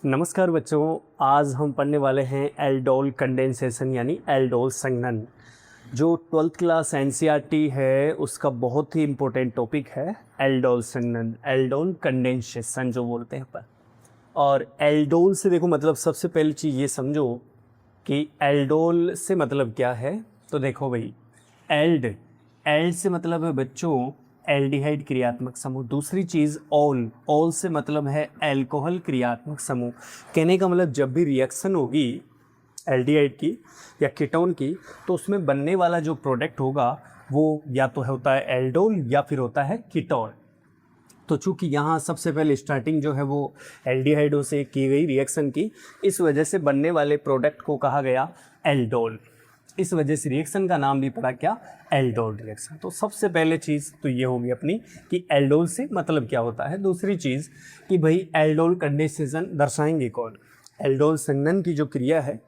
नमस्कार बच्चों, आज हम पढ़ने वाले हैं एल्डोल कंडेंसेशन यानी एल्डोल संघनन। जो 12th क्लास एनसीईआरटी है उसका बहुत ही इम्पोर्टेंट टॉपिक है एल्डोल संघनन, एल्डोल कंडेंसेशन जो बोलते हैं अपन। और एल्डोल से देखो मतलब सबसे पहली चीज़ ये समझो कि एल्डोल से मतलब क्या है। तो देखो भाई, एल्ड से मतलब है बच्चों एल्डिहाइड क्रियात्मक समूह। दूसरी चीज़ ऑल से मतलब है अल्कोहल क्रियात्मक समूह। कहने का मतलब जब भी रिएक्शन होगी एल्डिहाइड की या कीटोन की तो उसमें बनने वाला जो प्रोडक्ट होगा वो या तो होता है एल्डोल या फिर होता है कीटोन। तो चूंकि यहाँ सबसे पहले स्टार्टिंग जो है वो एल्डिहाइडों से की गई रिएक्शन की, इस वजह से बनने वाले प्रोडक्ट को कहा गया एल्डोल। इस वजह से रिएक्शन का नाम भी पड़ा क्या, एल्डोल रिएक्शन। तो सबसे पहले चीज़ तो ये होगी अपनी कि एल्डोल से मतलब क्या होता है। दूसरी चीज़ कि भाई एल्डोल कंडेंसेशन दर्शाएंगे कौन। एल्डोल संघनन की जो क्रिया है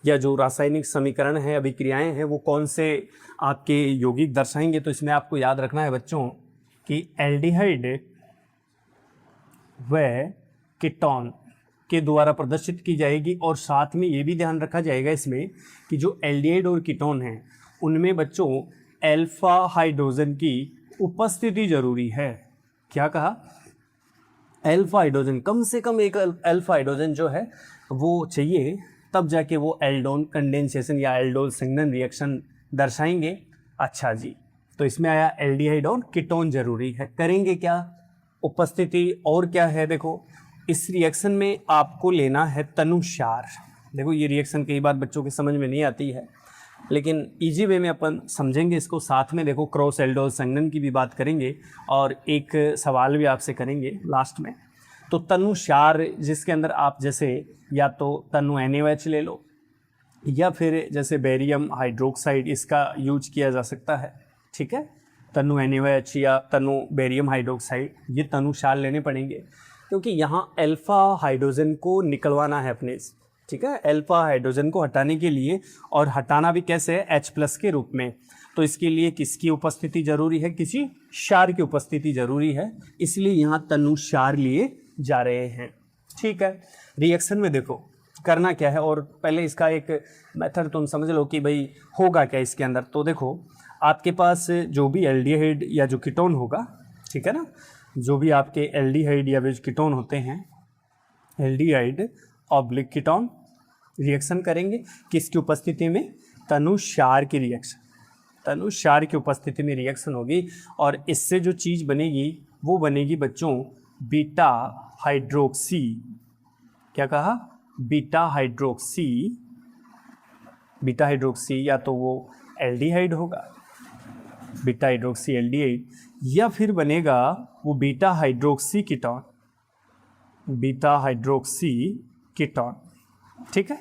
या जो रासायनिक समीकरण है, अभिक्रियाएं हैं, वो कौन से आपके यौगिक दर्शाएंगे। तो इसमें आपको याद रखना है बच्चों कि एल्डिहाइड व कीटोन के द्वारा प्रदर्शित की जाएगी। और साथ में ये भी ध्यान रखा जाएगा इसमें कि जो एल्डिहाइड और कीटोन हैं उनमें बच्चों अल्फा हाइड्रोजन की उपस्थिति जरूरी है। क्या कहा, अल्फा हाइड्रोजन, कम से कम एक अल्फा हाइड्रोजन जो है वो चाहिए, तब जाके वो एल्डोल कंडेंसेशन या एल्डोल संघनन रिएक्शन दर्शाएंगे। अच्छा जी, तो इसमें आया एल्डिहाइड और कीटोन जरूरी है। करेंगे क्या, उपस्थिति और क्या है। देखो इस रिएक्शन में आपको लेना है तनुसार। देखो ये रिएक्शन कई बार बच्चों के समझ में नहीं आती है, लेकिन इजी वे में अपन समझेंगे इसको। साथ में देखो क्रॉस एल्डोल संघनन की भी बात करेंगे और एक सवाल भी आपसे करेंगे लास्ट में। तो तनुसार जिसके अंदर आप जैसे या तो तनु NaOH ले लो या फिर जैसे बेरियम हाइड्रोक्साइड, इसका यूज किया जा सकता है। ठीक है, तनु NaOH या तनु बेरियम हाइड्रोक्साइड, ये तनुसार लेने पड़ेंगे क्योंकि यहाँ अल्फा हाइड्रोजन को निकलवाना है अपने। ठीक है, अल्फा हाइड्रोजन को हटाने के लिए, और हटाना भी कैसे है, H+ के रूप में। तो इसके लिए किसकी उपस्थिति जरूरी है, किसी क्षार की उपस्थिति जरूरी है, इसलिए यहाँ तनुसार लिए जा रहे हैं। ठीक है, रिएक्शन में देखो करना क्या है, और पहले इसका एक मेथड तुम समझ लो कि भाई होगा क्या इसके अंदर। तो देखो आपके पास जो भी एल्डिहाइड या जो कीटोन होगा, ठीक है ना, जो भी आपके एल्डिहाइड या जो कीटोन होते हैं, एल्डिहाइड ऑब्लिक कीटोन रिएक्शन करेंगे किसकी उपस्थिति में, तनुसार की रिएक्शन, तनुसार की उपस्थिति में रिएक्शन होगी। और इससे जो चीज़ बनेगी वो बनेगी बच्चों बीटा हाइड्रोक्सी। क्या कहा, बीटा हाइड्रोक्सी। बीटा हाइड्रोक्सी या तो वो एल्डिहाइड होगा, बीटा हाइड्रोक्सी एल्डिहाइड, या फिर बनेगा वो beta hydroxy ketone, beta hydroxy ketone. ठीक है,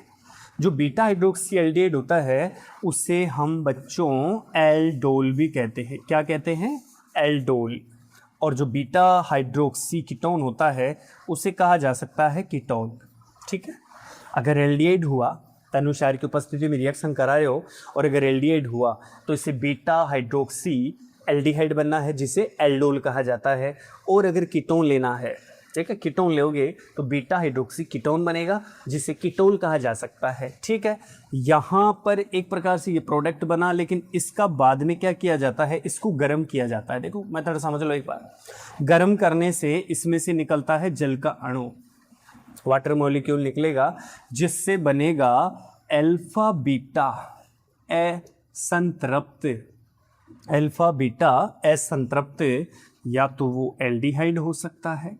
जो बीटा हाइड्रोक्सी एल्डिहाइड होता है उसे हम बच्चों एल्डोल भी कहते हैं। क्या कहते हैं, एल्डोल। और जो बीटा हाइड्रोक्सी कीटोन होता है उसे कहा जा सकता है कीटोन। ठीक है, अगर एल्डिहाइड हुआ, तनुसार की उपस्थिति में रिएक्शन करा रहे हो, और अगर एल्डिहाइड हुआ तो इसे बीटा हाइड्रोक्सी एल्डिहाइड बनना है जिसे एल्डोल कहा जाता है। और अगर कीटोन लेना है, ठीक है, कीटोन लोगे तो बीटा हाइड्रोक्सी कीटोन बनेगा जिसे कीटोल कहा जा सकता है। ठीक है, यहाँ पर एक प्रकार से ये प्रोडक्ट बना, लेकिन इसका बाद में क्या किया जाता है, इसको गर्म किया जाता है। देखो मेथड समझ लो एक बार, गर्म करने से इसमें से निकलता है जल का अणु, वाटर मॉलिक्यूल निकलेगा, जिससे बनेगा अल्फा बीटा असंतृप्त, अल्फा बीटा असंतृप्त, या तो वो एल्डिहाइड हो सकता है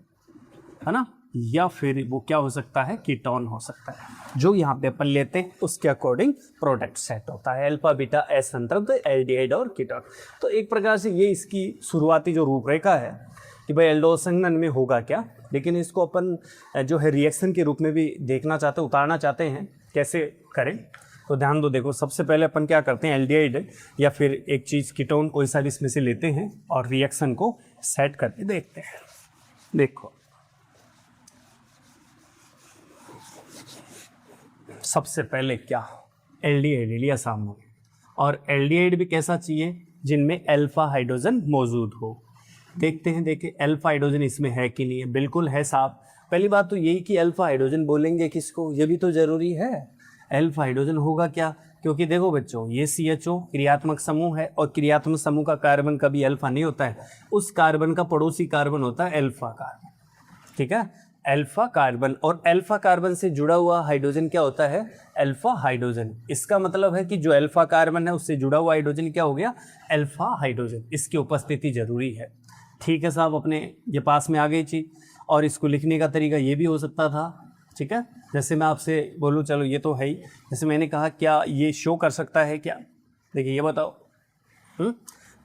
ना, या फिर वो क्या हो सकता है, कीटोन हो सकता है। जो यहाँ पे अपन लेते हैं उसके अकॉर्डिंग प्रोडक्ट सेट होता है, अल्फा बीटा असंतृप्त, एल्डिहाइड और कीटोन। तो एक प्रकार से ये इसकी शुरुआती जो रूपरेखा है कि भाई एल्डोल संघनन में होगा क्या। लेकिन इसको अपन जो है रिएक्शन के रूप में भी देखना चाहते, उतारना चाहते हैं, कैसे करें तो ध्यान दो। देखो सबसे पहले अपन क्या करते हैं, एल्डिहाइड या फिर एक चीज़ कीटोन कोई सा भी इसमें से लेते हैं और रिएक्शन को सेट करके देखते हैं। देखो सबसे पहले क्या, एल्डिहाइड लिया सामने, और एल्डिहाइड भी कैसा चाहिए, जिनमें अल्फा हाइड्रोजन मौजूद हो। देखते हैं, देखिए अल्फा हाइड्रोजन इसमें है कि नहीं है, बिल्कुल है साहब। पहली बात तो यही कि अल्फा हाइड्रोजन बोलेंगे किसको, ये भी तो जरूरी है। अल्फा हाइड्रोजन होगा क्या, क्योंकि देखो बच्चों ये CHO क्रियात्मक समूह है और क्रियात्मक समूह का कार्बन कभी अल्फा नहीं होता है, उस कार्बन का पड़ोसी कार्बन होता है अल्फा कार्बन, ठीक है, अल्फा कार्बन। और अल्फा कार्बन से जुड़ा हुआ हाइड्रोजन क्या होता है, अल्फा हाइड्रोजन। इसका मतलब है कि जो अल्फा कार्बन है उससे जुड़ा हुआ हाइड्रोजन क्या हो गया, अल्फा हाइड्रोजन। इसकी उपस्थिति जरूरी है, ठीक है साहब, अपने ये पास में आ गई चीज। और इसको लिखने का तरीका ये भी हो सकता था, ठीक है, जैसे मैं आपसे बोलूँ, चलो ये तो है ही, जैसे मैंने कहा क्या ये शो कर सकता है क्या, देखिए ये बताओ, तो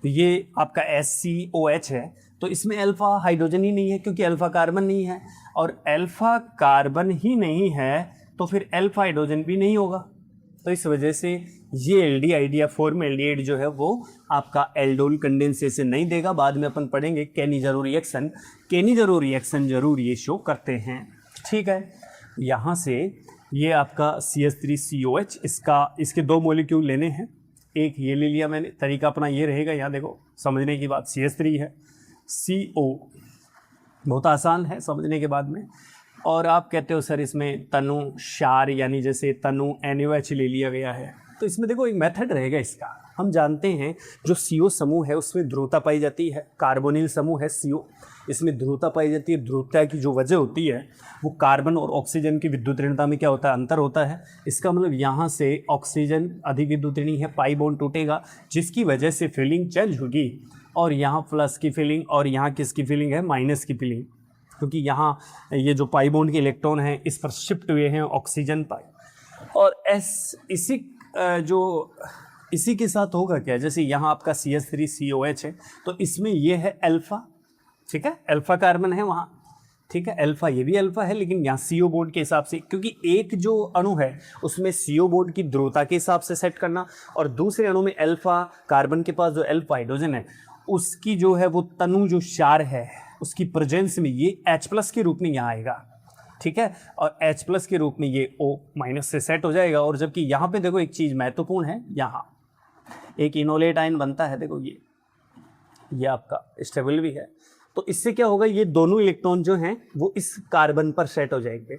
ये आपका SCOH है, तो इसमें अल्फा हाइड्रोजन ही नहीं है क्योंकि अल्फा कार्बन नहीं है, और अल्फा कार्बन ही नहीं है तो फिर अल्फा हाइड्रोजन भी नहीं होगा। तो इस वजह से ये एल्डिहाइड या फॉर्म एल्डिहाइड जो है वो आपका एल्डोल कंडेंसेशन नहीं देगा। बाद में अपन पढ़ेंगे केनिज़रो रिएक्शन, केनिज़रो रिएक्शन जरूर ये शो करते हैं, ठीक है। यहाँ से ये आपका CH3COH, इसके 2 मॉलिक्यूल लेने हैं, एक ये ले लिया मैंने, तरीका अपना ये रहेगा, यहाँ देखो समझने की बात, CH3 है, CO बहुत आसान है समझने के बाद में। और आप कहते हो सर इसमें तनु क्षार यानी जैसे तनु NaOH ले लिया गया है, तो इसमें देखो एक मेथड रहेगा इसका। हम जानते हैं जो CO समूह है उसमें ध्रुवता पाई जाती है, कार्बोनिल समूह है CO, इसमें ध्रुवता पाई जाती है। ध्रुवता की जो वजह होती है वो कार्बन और ऑक्सीजन की विद्युत ऋणता में क्या होता है, अंतर होता है। इसका मतलब यहाँ से ऑक्सीजन अधिक विद्युत ऋणी है, पाई बॉन्ड टूटेगा, जिसकी वजह से फीलिंग चेंज होगी, और यहाँ प्लस की फीलिंग और यहाँ किसकी फीलिंग है, माइनस की फीलिंग, क्योंकि यहाँ ये जो पाई बॉन्ड के इलेक्ट्रॉन हैं इस पर शिफ्ट हुए हैं ऑक्सीजन पाई। और इसी के साथ होगा क्या, जैसे यहाँ आपका CH3COH है तो इसमें ये है अल्फा, ठीक है, अल्फा कार्बन है वहाँ, ठीक है, अल्फा, ये भी अल्फा है, लेकिन यहाँ CO बोर्ड के हिसाब से, क्योंकि एक जो अणु है उसमें CO बोर्ड की ध्रुवता के हिसाब से सेट करना, और दूसरे अणु में अल्फा कार्बन के पास जो अल्फा हाइड्रोजन है उसकी जो है वो तनु जो क्षार है उसकी प्रेजेंस में ये H+ के रूप में यहाँ आएगा, ठीक है, और H+ के रूप में ये O- से सेट हो जाएगा। और जबकि यहाँ पे देखो एक चीज़ महत्वपूर्ण है, यहाँ एक इनोलेट आयन बनता है, देखो ये आपका स्टेबल भी है, तो इससे क्या होगा, ये दोनों इलेक्ट्रॉन जो हैं वो इस कार्बन पर सेट हो जाएंगे,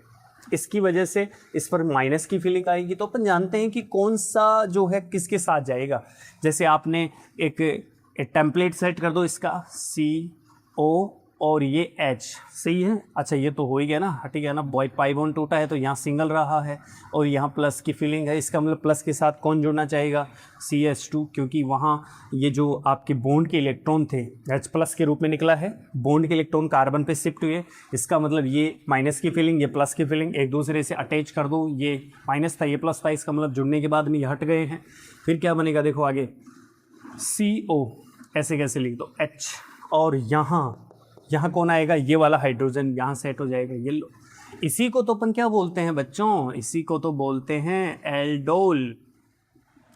इसकी वजह से इस पर माइनस की फीलिंग आएगी। तो अपन जानते हैं कि कौन सा जो है किसके साथ जाएगा। जैसे आपने एक टेम्पलेट सेट कर दो इसका, CO और ये H, सही है, अच्छा ये तो हो ही गया ना, हट गया ना, पाई बॉन्ड टूटा है तो यहाँ सिंगल रहा है, और यहाँ प्लस की फीलिंग है, इसका मतलब प्लस के साथ कौन जुड़ना चाहेगा, CH2, क्योंकि वहाँ ये जो आपके बॉन्ड के इलेक्ट्रॉन थे H+ के रूप में निकला है, बॉन्ड के इलेक्ट्रॉन कार्बन पे शिफ्ट हुए, इसका मतलब ये माइनस की फीलिंग, ये प्लस की फीलिंग एक दूसरे से अटैच कर दो, ये माइनस था ये प्लस था, इसका मतलब जुड़ने के बाद में ये हट गए हैं। फिर क्या बनेगा, देखो आगे CO, ऐसे कैसे लिख दो H, और यहाँ कौन आएगा, ये वाला हाइड्रोजन यहाँ सेट हो जाएगा, ये लो। इसी को तो अपन क्या बोलते हैं बच्चों, इसी को तो बोलते हैं एल्डोल,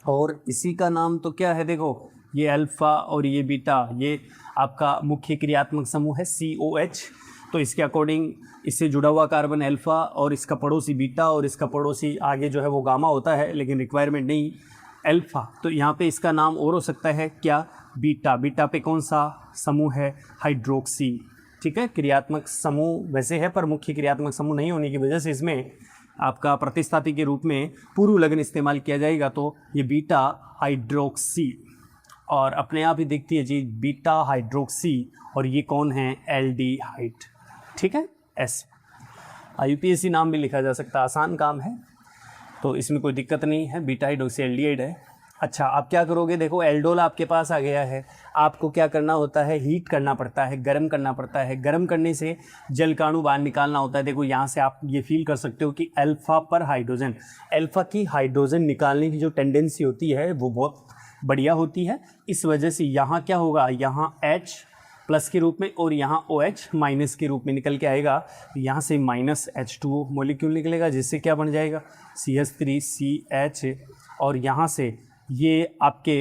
और इसी का नाम तो क्या है, देखो ये अल्फा और ये बीटा, ये आपका मुख्य क्रियात्मक समूह है COH। तो इसके अकॉर्डिंग इससे जुड़ा हुआ कार्बन अल्फा और इसका पड़ोसी बीटा और इसका पड़ोसी आगे जो है वो गामा होता है, लेकिन रिक्वायरमेंट नहीं अल्फा। तो यहाँ पे इसका नाम और हो सकता है क्या, बीटा। बीटा पे कौन सा समूह है, हाइड्रोक्सी, ठीक है, क्रियात्मक समूह वैसे है पर मुख्य क्रियात्मक समूह नहीं होने की वजह से इसमें आपका प्रतिस्थापी के रूप में पूर्व लग्न इस्तेमाल किया जाएगा, तो ये बीटा हाइड्रोक्सी, और अपने आप ही दिखती है जी बीटा हाइड्रोक्सी, और ये कौन है, एल्डिहाइड, ठीक है। ऐसे IUPAC नाम भी लिखा जा सकता है, आसान काम है, तो इसमें कोई दिक्कत नहीं है, बीटा हाइड्रोक्सी एल्डिहाइड है। अच्छा, आप क्या करोगे, देखो एल्डोल आपके पास आ गया है, आपको क्या करना होता है, हीट करना पड़ता है, गर्म करना पड़ता है, गर्म करने से जल का अणु बाहर निकालना होता है। देखो यहाँ से आप ये फील कर सकते हो कि अल्फा पर हाइड्रोजन, अल्फा की हाइड्रोजन निकालने की जो टेंडेंसी होती है वो बहुत बढ़िया होती है। इस वजह से यहाँ क्या होगा, यहाँ H+ के रूप में और यहाँ OH- के रूप में निकल के आएगा, यहाँ से -H2O मॉलिक्यूल निकलेगा, जिससे क्या बन जाएगा, CH3CH, और यहाँ से ये आपके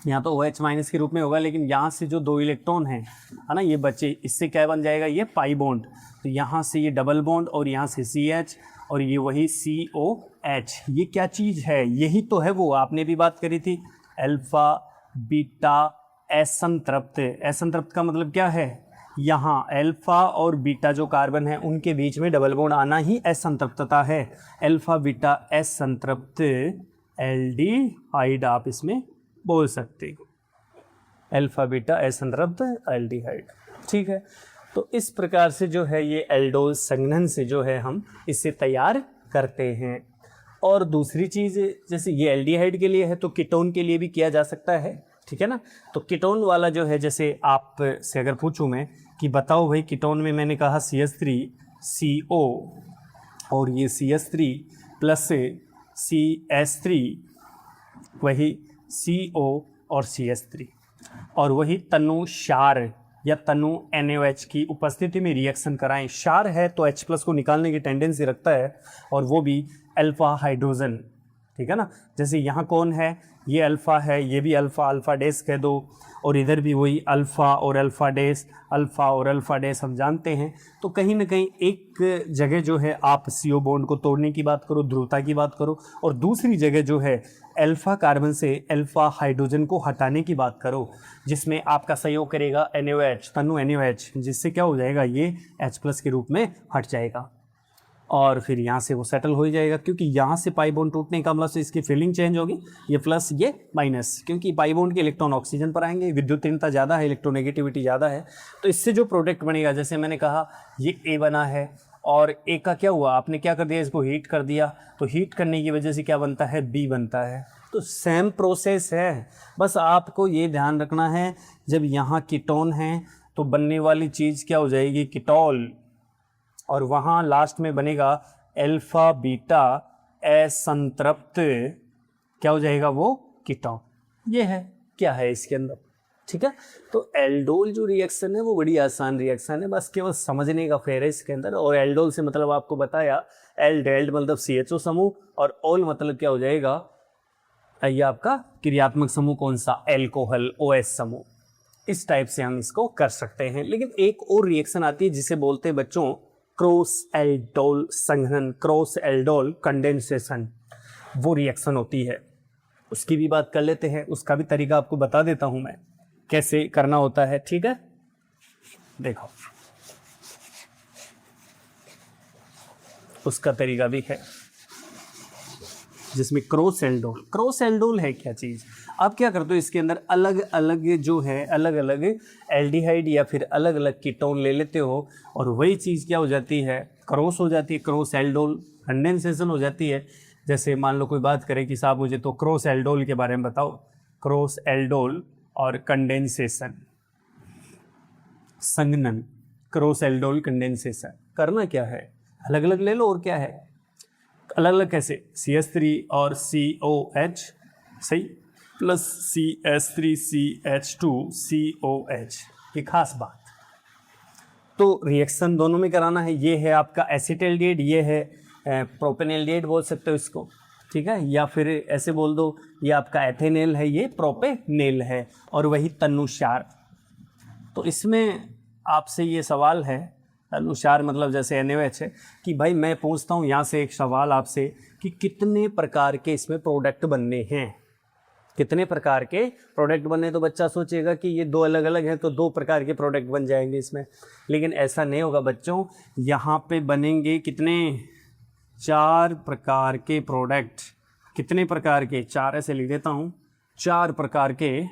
यहाँ तो OH- के रूप में होगा, लेकिन यहाँ से जो 2 इलेक्ट्रॉन हैं है ना ये बच्चे, इससे क्या बन जाएगा, ये पाई बॉन्ड, तो यहाँ से ये डबल बॉन्ड और यहाँ से CH और ये वही COH। ये क्या चीज़ है, यही तो है वो आपने भी बात करी थी, अल्फा बीटा असंतृप्त। असंतृप्त का मतलब क्या है, यहाँ अल्फा और बीटा जो कार्बन है उनके बीच में डबल बॉन्ड आना ही असंतृप्तता है। अल्फा बीटा असंतृप्त एल्डिहाइड आप इसमें बोल सकते हो, अल्फा बीटा असंतृप्त एल्डिहाइड। ठीक है, तो इस प्रकार से जो है ये एल्डोल संघनन से जो है हम इसे तैयार करते हैं। और दूसरी चीज़, जैसे ये एल्डिहाइड के लिए है तो कीटोन के लिए भी किया जा सकता है, ठीक है ना। तो कीटोन वाला जो है, जैसे आप से अगर पूछूं मैं कि बताओ भाई कीटोन में, मैंने कहा CH3CO और ये CH3 प्लस CH3, वही CO और CH3, और वही तनु क्षार या तनु NaOH की उपस्थिति में रिएक्शन कराएं। क्षार है तो H+ को निकालने की टेंडेंसी रखता है, और वो भी अल्फा हाइड्रोजन, ठीक है ना। जैसे यहाँ कौन है, ये अल्फ़ा है, ये भी अल्फ़ा, अल्फ़ा डैश कह दो, और इधर भी वही अल्फ़ा और अल्फ़ा डैश, अल्फ़ा और अल्फ़ा डैश हम जानते हैं। तो कहीं ना कहीं एक जगह जो है आप CO बॉन्ड को तोड़ने की बात करो, ध्रुवता की बात करो, और दूसरी जगह जो है अल्फ़ा कार्बन से अल्फ़ा हाइड्रोजन को हटाने की बात करो, जिसमें आपका सहयोग करेगा NaOH, तनु NaOH, जिससे क्या हो जाएगा, ये H+ के रूप में हट जाएगा, और फिर यहाँ से वो सेटल हो ही जाएगा। क्योंकि यहाँ से पाई बॉन्ड टूटने का मतलब से इसकी फीलिंग चेंज होगी, ये प्लस ये माइनस, क्योंकि पाई बॉन्ड के इलेक्ट्रॉन ऑक्सीजन पर आएंगे, विद्युतीनता ज़्यादा है, इलेक्ट्रोनेगेटिविटी ज़्यादा है, तो इससे जो प्रोडक्ट बनेगा, जैसे मैंने कहा ये A बना है और A का क्या हुआ, आपने क्या कर दिया, इसको हीट कर दिया, तो हीट करने की वजह से क्या बनता है, B बनता है। तो सेम प्रोसेस है, बस आपको ये ध्यान रखना है जब यहाँ कीटोन है तो बनने वाली चीज़ क्या हो जाएगी, कीटोल, और वहाँ लास्ट में बनेगा अल्फा बीटा असंतृप्त, क्या हो जाएगा, वो कीटोन। ये है, क्या है इसके अंदर, ठीक है। तो एल्डोल जो रिएक्शन है वो बड़ी आसान रिएक्शन है, बस केवल समझने का फेर है इसके अंदर। और एल्डोल से मतलब आपको बताया, एल्डेल्ड मतलब CHO समूह, और ओल मतलब क्या हो जाएगा, ये आपका क्रियात्मक समूह कौन सा, एल्कोहल OH समूह। इस टाइप से हम इसको कर सकते हैं। लेकिन एक और रिएक्शन आती है जिसे बोलते हैं बच्चों क्रॉस एल्डोल संघनन, क्रॉस एल्डोल कंडेंसेशन, वो रिएक्शन होती है, उसकी भी बात कर लेते हैं। उसका भी तरीका आपको बता देता हूं मैं कैसे करना होता है, ठीक है। देखो उसका तरीका भी है, जिसमें क्रॉस एल्डोल है क्या चीज़। आप क्या करते हो, इसके अंदर अलग अलग जो है, अलग अलग एल्डिहाइड या फिर अलग अलग कीटोन ले लेते हो, और वही चीज़ क्या हो जाती है, क्रॉस हो जाती है, क्रॉस एल्डोल कंडेंसेशन हो जाती है। जैसे मान लो कोई बात करे कि साहब मुझे तो क्रॉस एल्डोल के बारे में बताओ, क्रॉस एल्डोल और कंडेंसेशन, संघनन, क्रॉस एल्डोल कंडेंसेशन करना क्या है, अलग अलग ले लो, और क्या है अलग अलग कैसे, CH3 और COH, सही, प्लस CH3CH2COH, ये खास बात। तो रिएक्शन दोनों में कराना है। ये है आपका एसिटाल्डिहाइड, ये है प्रोपेनॉल्डिहाइड बोल सकते हो इसको, ठीक है, या फिर ऐसे बोल दो ये आपका एथेनेल है, ये प्रोपेनेल है, और वही तनुक्षार। तो इसमें आपसे ये सवाल है, तनुक्षार मतलब जैसे NaOH है, कि भाई मैं पूछता हूँ यहाँ से एक सवाल आपसे कि कितने प्रकार के इसमें प्रोडक्ट बनने हैं, कितने प्रकार के प्रोडक्ट बने। तो बच्चा सोचेगा कि ये दो अलग अलग हैं तो 2 प्रकार के प्रोडक्ट बन जाएंगे इसमें, लेकिन ऐसा नहीं होगा बच्चों। यहाँ पे बनेंगे कितने, 4 प्रकार के प्रोडक्ट। कितने प्रकार के, 4 ऐसे लिख देता हूँ, 4 प्रकार के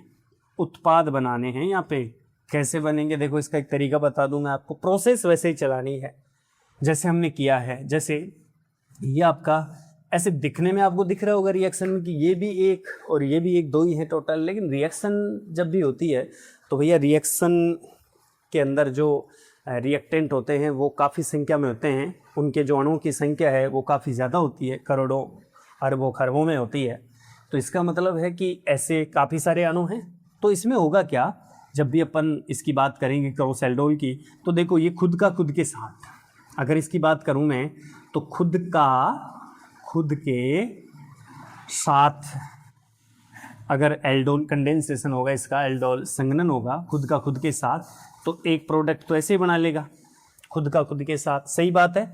उत्पाद बनाने हैं यहाँ पे। कैसे बनेंगे देखो, इसका एक तरीका बता दूं मैं आपको, प्रोसेस वैसे ही चलानी है जैसे हमने किया है। जैसे ये आपका ऐसे दिखने में आपको दिख रहा होगा रिएक्शन में कि ये भी एक और ये भी एक, 2 ही है टोटल, लेकिन रिएक्शन जब भी होती है तो भैया रिएक्शन के अंदर जो रिएक्टेंट होते हैं वो काफ़ी संख्या में होते हैं, उनके जो अणुओं की संख्या है वो काफ़ी ज़्यादा होती है, करोड़ों अरबों खरबों में होती है। तो इसका मतलब है कि ऐसे काफ़ी सारे अणु हैं। तो इसमें होगा क्या, जब भी अपन इसकी बात करेंगे क्रॉस एल्डोल की, तो देखो ये खुद के साथ, अगर इसकी बात करूं मैं तो खुद के साथ अगर एल्डोल कंडेंसेशन होगा, इसका एल्डोल संघनन होगा खुद के साथ, तो एक प्रोडक्ट तो ऐसे ही बना लेगा खुद के साथ, सही बात है।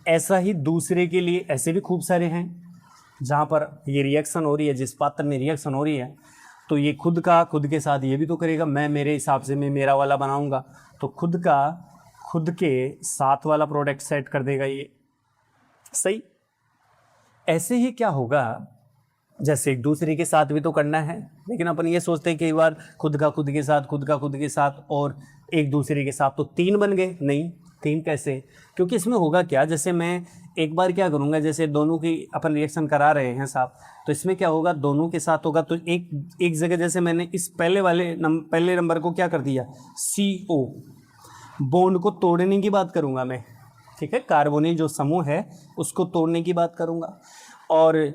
ऐसा ही दूसरे के लिए ऐसे भी खूब सारे हैं जहाँ पर ये रिएक्शन हो रही है, जिस पात्र में रिएक्शन हो रही है तो ये खुद के साथ ये भी तो करेगा, मैं मेरे हिसाब से मैं मेरा वाला बनाऊंगा, तो खुद के साथ वाला प्रोडक्ट सेट कर देगा ये, सही। ऐसे ही क्या होगा, जैसे एक दूसरे के साथ भी तो करना है, लेकिन अपन ये सोचते हैं कई बार खुद का खुद के साथ और एक दूसरे के साथ, तो 3 बन गए। नहीं, 3 कैसे, क्योंकि इसमें होगा क्या, जैसे मैं एक बार क्या करूँगा, जैसे दोनों की अपन रिएक्शन करा रहे हैं साहब, तो इसमें क्या होगा, दोनों के साथ होगा, तो एक जगह जैसे मैंने इस पहले नंबर को क्या कर दिया, CO, बॉन्ड को तोड़ने की बात करूँगा मैं, ठीक है, कार्बोनिल जो समूह है उसको तोड़ने की बात करूँगा। और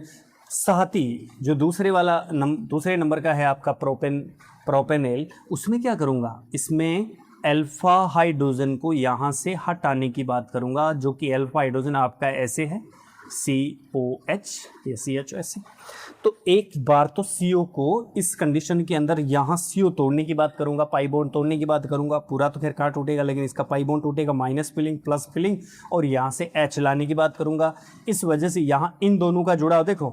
साथ ही जो दूसरे नंबर का है आपका प्रोपेनेल, उसमें क्या करूँगा, इसमें अल्फा हाइड्रोजन को यहाँ से हटाने की बात करूँगा, जो कि अल्फा हाइड्रोजन आपका ऐसे है COH या CH ऐसे। तो एक बार तो CO को इस कंडीशन के अंदर यहाँ CO तोड़ने की बात करूँगा, पाई बॉन्ड तोड़ने की बात करूँगा, पूरा तो खैर कहाँ टूटेगा, लेकिन इसका पाई बॉन्ड टूटेगा, माइनस फिलिंग प्लस फिलिंग, और यहाँ से H लाने की बात करूँगा। इस वजह से यहाँ इन दोनों का जुड़ाव देखो,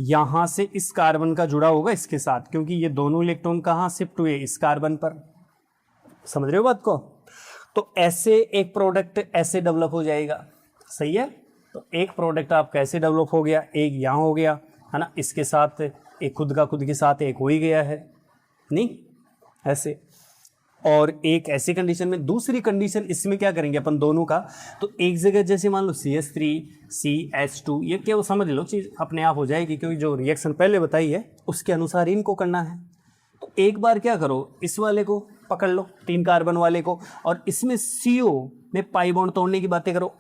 यहाँ से इस कार्बन का जुड़ा होगा इसके साथ, क्योंकि ये दोनों इलेक्ट्रॉन कहाँ शिफ्ट हुए, इस कार्बन पर, समझ रहे हो बात को। तो ऐसे एक प्रोडक्ट ऐसे डेवलप हो जाएगा, सही है। तो एक प्रोडक्ट आपका ऐसे डेवलप हो गया, एक यहाँ हो गया है ना, इसके साथ एक खुद के साथ एक हो ही गया है, नहीं ऐसे। और एक ऐसी कंडीशन में, दूसरी कंडीशन इसमें क्या करेंगे अपन दोनों का, तो एक जगह जैसे मान लो CH3 CH2, ये क्या वो समझ लो चीज़ अपने आप हो जाएगी, क्योंकि जो रिएक्शन पहले बताई है उसके अनुसार इनको करना है। तो एक बार क्या करो, इस वाले को पकड़ लो, 3 कार्बन वाले को, और इसमें CO में पाई बॉन्ड तोड़ने की बातें करो,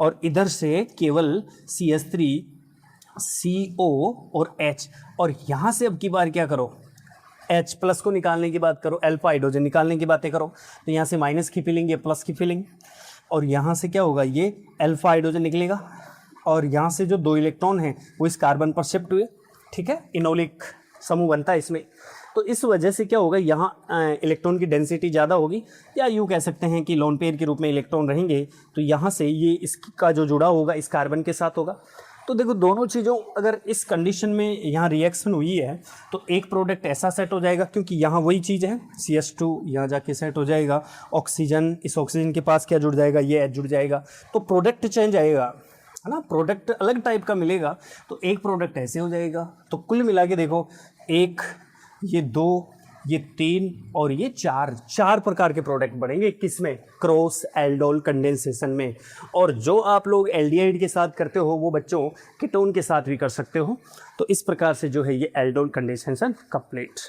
और इधर से केवल CH3 CO और H, और यहाँ से अब की बार क्या करो, H प्लस को निकालने की बात करो, अल्फा हाइड्रोजन निकालने की बातें करो। तो यहाँ से माइनस की फिलिंग, ये प्लस की फिलिंग, और यहाँ से क्या होगा, ये अल्फा हाइड्रोजन निकलेगा, और यहाँ से जो 2 इलेक्ट्रॉन हैं वो इस कार्बन पर शिफ्ट हुए, ठीक है, इनोलिक समूह बनता है इसमें। तो इस वजह से क्या होगा, यहाँ इलेक्ट्रॉन की डेंसिटी ज़्यादा होगी, या यूँ कह सकते हैं कि लोन पेयर के रूप में इलेक्ट्रॉन रहेंगे, तो यहाँ से ये इसका जो जुड़ा होगा इस कार्बन के साथ होगा। तो देखो दोनों चीज़ों, अगर इस कंडीशन में यहाँ रिएक्शन हुई है तो एक प्रोडक्ट ऐसा सेट हो जाएगा, क्योंकि यहाँ वही चीज़ है, CH2 यहाँ जाके सेट हो जाएगा, ऑक्सीजन, इस ऑक्सीजन के पास क्या जुड़ जाएगा, ये H जुड़ जाएगा, तो प्रोडक्ट चेंज आएगा, है ना, प्रोडक्ट अलग टाइप का मिलेगा, तो एक प्रोडक्ट ऐसे हो जाएगा। तो कुल मिला के देखो, एक, ये 2, ये 3 और ये 4 प्रकार के प्रोडक्ट बनेंगे किसमें, क्रॉस एल्डोल कंडेंसेशन में। और जो आप लोग एल्डिहाइड के साथ करते हो वो बच्चों कीटोन के साथ भी कर सकते हो। तो इस प्रकार से जो है ये एल्डोल कंडेंसेशन कंप्लीट।